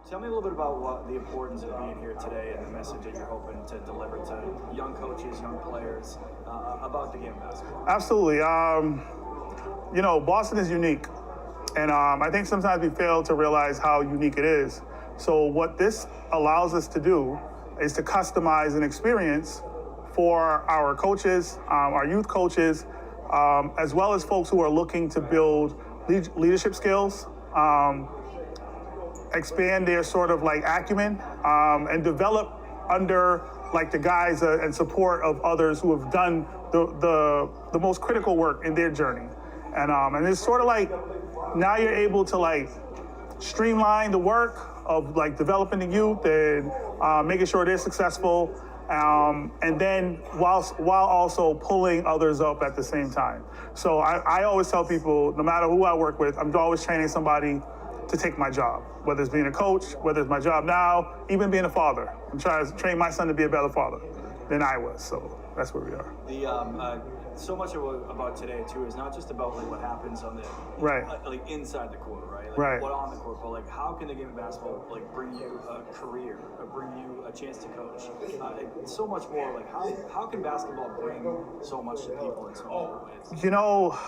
Tell me a little bit about what the importance of being here today and the message that you're hoping to deliver to young coaches, young players about the game of basketball. Absolutely. You know, Boston is unique. And I think sometimes we fail to realize how unique it is. So what this allows us to do is to customize an experience for our coaches, our youth coaches, as well as folks who are looking to build leadership skills, expand their sort of like acumen, and develop under like the guise and support of others who have done the most critical work in their journey. And it's sort of like now you're able to like streamline the work of like developing the youth and making sure they're successful, and then while also pulling others up at the same time. So I always tell people, no matter who I work with, I'm always training somebody to take my job, whether it's being a coach, whether it's my job now, even being a father. I'm trying to train my son to be a better father than I was. So that's where we are. So much about today too is not just about like what happens on the like inside the court, right? Like right. What on the court, but like how can the game of basketball like bring you a career, or bring you a chance to coach? So much more. Like how can basketball bring so much to people in so many ways? You know,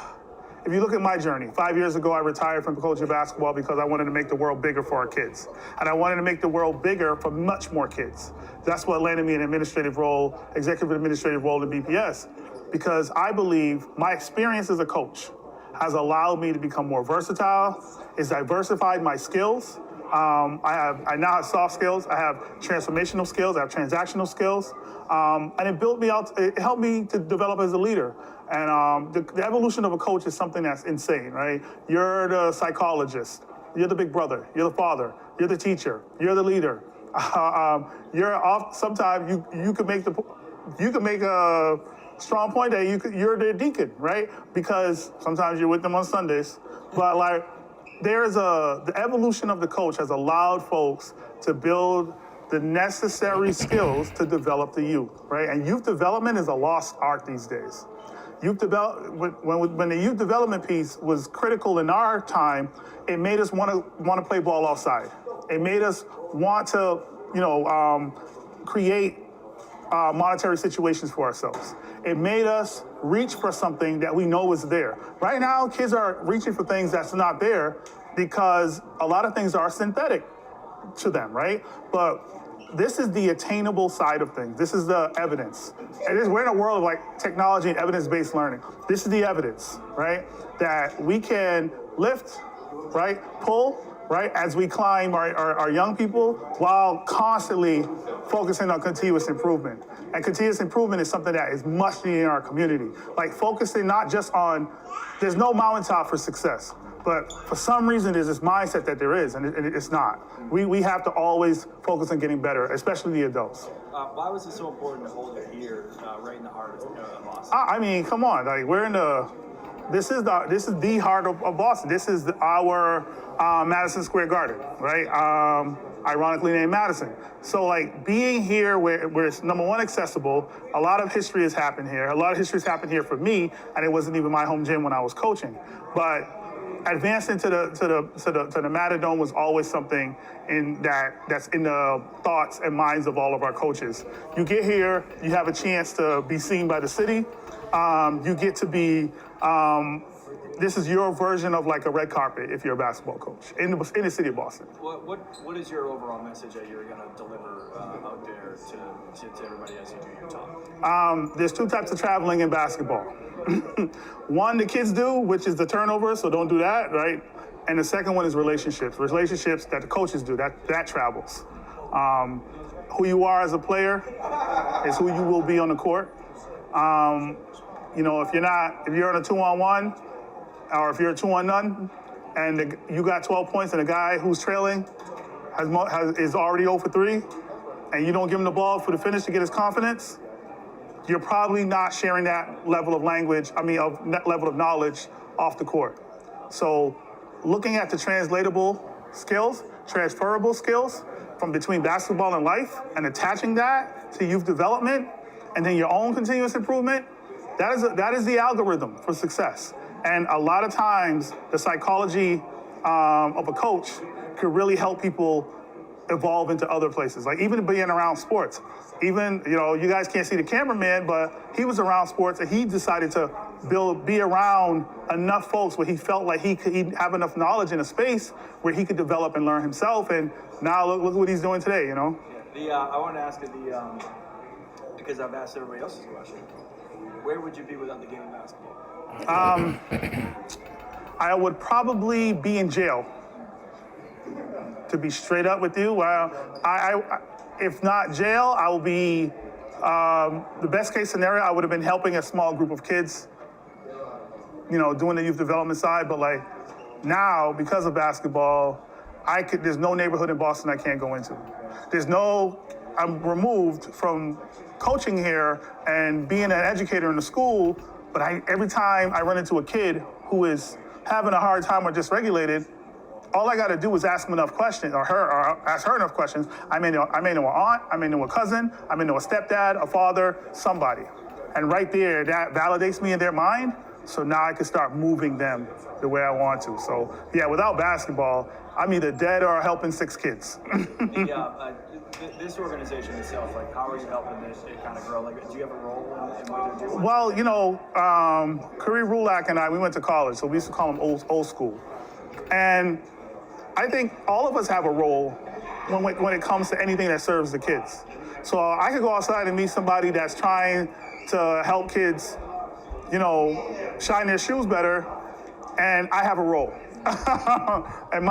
if you look at my journey, 5 years ago I retired from coaching basketball because I wanted to make the world bigger for our kids, and I wanted to make the world bigger for much more kids. That's what landed me an administrative role, executive administrative role in BPS. Because I believe my experience as a coach has allowed me to become more versatile. It's diversified my skills. I now have soft skills. I have transformational skills. I have transactional skills. And it built me out. It helped me to develop as a leader. And the evolution of a coach is something that's insane, right? You're the psychologist. You're the big brother. You're the father. You're the teacher. You're the leader. You're off. Sometimes you could make a strong point that you're their deacon, right? Because sometimes you're with them on Sundays, but like the evolution of the coach has allowed folks to build the necessary skills to develop the youth, right? And youth development is a lost art these days. Youth when the youth development piece was critical in our time, it made us want to play ball outside. It made us want to, create monetary situations for ourselves. It made us reach for something that we know is there. Right now, kids are reaching for things that's not there because a lot of things are synthetic to them, right? But this is the attainable side of things. This is the evidence. We're in a world of like technology and evidence-based learning. This is the evidence, right? That we can lift, right? Pull, right? As we climb our young people while constantly focusing on continuous improvement. And continuous improvement is something that is much needed in our community. Like focusing not just on, there's no mountaintop for success, but for some reason there's this mindset that there is, and it's not. We have to always focus on getting better, especially the adults. Why was it so important to hold it here, right in the heart of Boston? I mean, come on, like we're in this is the heart of Boston. This is our Madison Square Garden, right? Ironically named Madison. So like being here where it's number one accessible, a lot of history has happened here. A lot of history has happened here for me, and it wasn't even my home gym when I was coaching. But advancing to the Matadome was always something that's in the thoughts and minds of all of our coaches. You get here, you have a chance to be seen by the city. You get to be this is your version of like a red carpet if you're a basketball coach in the city of Boston. What is your overall message that you're going to deliver out there to everybody as you do your talk? There's two types of traveling in basketball. One the kids do, which is the turnover, so don't do that, right? And the second one is relationships that the coaches do, that travels. Who you are as a player is who you will be on the court. You know, if you're on a 2-on-1, or if you're a 2-on-none, and you got 12 points and the guy who's trailing is already 0 for 3, and you don't give him the ball for the finish to get his confidence, you're probably not sharing that level of level of knowledge off the court. So looking at the transferable skills from between basketball and life and attaching that to youth development and then your own continuous improvement, that is the algorithm for success. And a lot of times the psychology of a coach could really help people evolve into other places. Like even being around sports, even, you know, you guys can't see the cameraman, but he was around sports and he decided to be around enough folks where he felt like he'd have enough knowledge in a space where he could develop and learn himself. And now look what he's doing today, you know? I want to ask you because I've asked everybody else's question, where would you be without the game of basketball? I would probably be in jail. To be straight up with you, if not jail, I will be, the best case scenario, I would have been helping a small group of kids, you know, doing the youth development side. But like now, because of basketball, there's no neighborhood in Boston I can't go into. I'm removed from coaching here and being an educator in the school, but every time I run into a kid who is having a hard time or dysregulated, all I got to do is ask him enough questions, or ask her enough questions. I may know an aunt, I may know a cousin, I may know a stepdad, a father, somebody. And right there, that validates me in their mind, so now I can start moving them the way I want to. So yeah, without basketball, I'm either dead or helping 6 kids. This organization itself, like how are you helping it kind of grow? Like, do you have a role in what they're doing? Well, you know, Cory Rulak and I, we went to college, so we used to call him old school. And I think all of us have a role when it comes to anything that serves the kids. So I could go outside and meet somebody that's trying to help kids, you know, shine their shoes better, and I have a role. And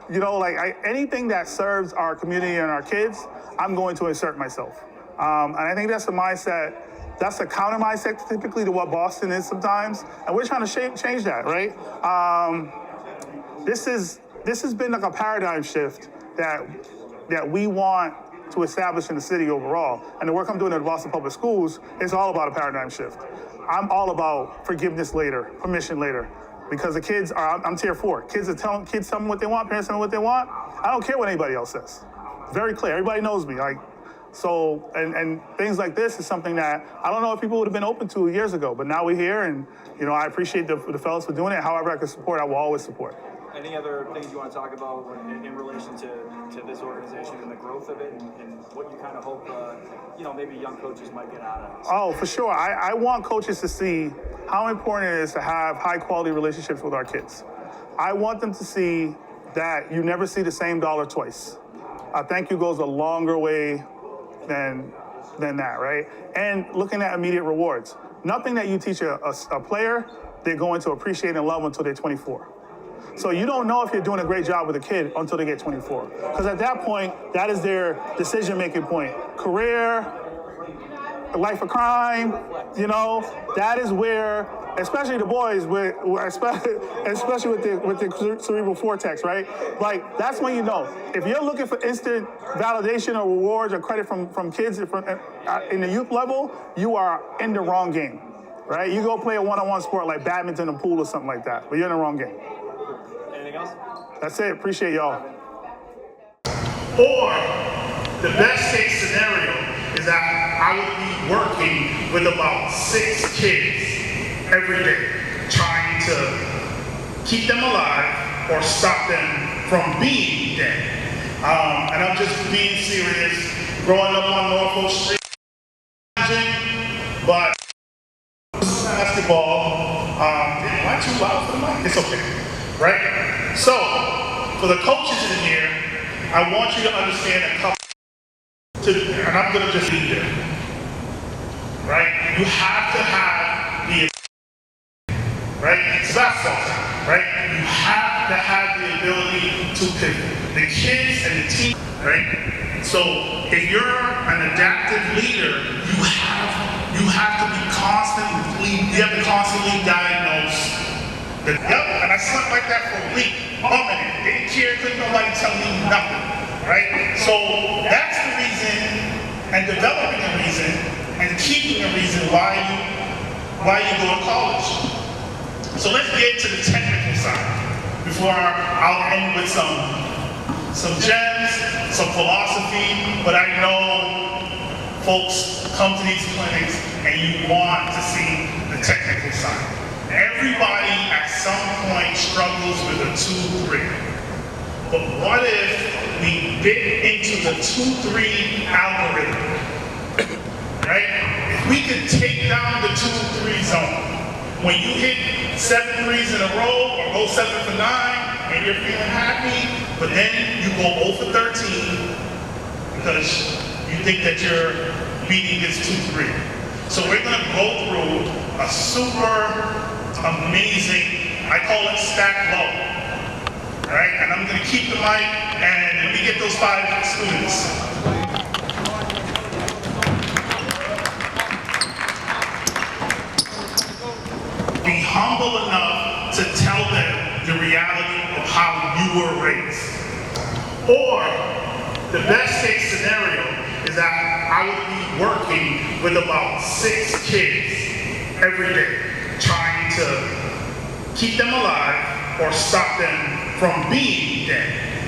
you know, like anything that serves our community and our kids, I'm going to insert myself. And I think that's the mindset. That's a counter mindset typically to what Boston is sometimes, and we're trying to change that, right? This has been like a paradigm shift that we want to establish in the city overall. And the work I'm doing at the Boston Public Schools is all about a paradigm shift. I'm all about forgiveness later, permission later. Because the kids I'm tier 4. Kids tell me what they want, parents tell me what they want. I don't care what anybody else says. Very clear, everybody knows me. Like, so, and things like this is something that I don't know if people would have been open to years ago, but now we're here, and you know, I appreciate the fellas for doing it. However I can support, I will always support. Any other things you want to talk about in relation to this organization and the growth of it, and what you kind of hope, you know, maybe young coaches might get out of it? Oh, for sure. I want coaches to see how important it is to have high quality relationships with our kids. I want them to see that you never see the same dollar twice. A thank you goes a longer way than that, right? And looking at immediate rewards. Nothing that you teach a player, they're going to appreciate and love until they're 24. So you don't know if you're doing a great job with a kid until they get 24. Because at that point, that is their decision-making point. Career, life of crime, you know, that is where, especially the boys, especially with the cerebral cortex, right? Like, that's when you know. If you're looking for instant validation or rewards or credit from kids in the youth level, you are in the wrong game, right? You go play a one-on-one sport like badminton or pool or something like that, but you're in the wrong game. Anything else? That's it. Appreciate y'all. Or the best case scenario is that I would be working with about 6 kids every day, trying to keep them alive or stop them from being dead. And I'm just being serious. Growing up on Norfolk Street, but basketball. Am I too loud for the mic? It's okay, right? So, for the coaches in here, I want you to understand a couple, and I'm gonna just leave there, right? You have to have the, right? It's basketball time, right? You have to have the ability to pivot. The kids and the team, right? So if you're an adaptive leader, you have to be you have to constantly diagnose. And I slept like that for a week. Didn't care, couldn't nobody tell me nothing, right? So that's the reason, and developing a reason, and keeping a reason why you go to college. So let's get to the technical side before I'll end with some gems, some philosophy, but I know folks come to these clinics and you want to see the technical side. Everybody at some point struggles with a 2-3. But what if we bit into the 2-3 algorithm, right? If we could take down the 2-3 zone, when you hit 7 threes in a row or go 7 for 9 and you're feeling happy, but then you go 0 for 13 because you think that you're beating this 2-3. So we're going to go through a super amazing, I call it stack low, right? And I'm going to keep the mic and let me get those 5 students. Be humble enough to tell them the reality of how you were raised. Or the best case scenario is that I would be working with about 6 kids every day, trying to keep them alive or stop them from being dead.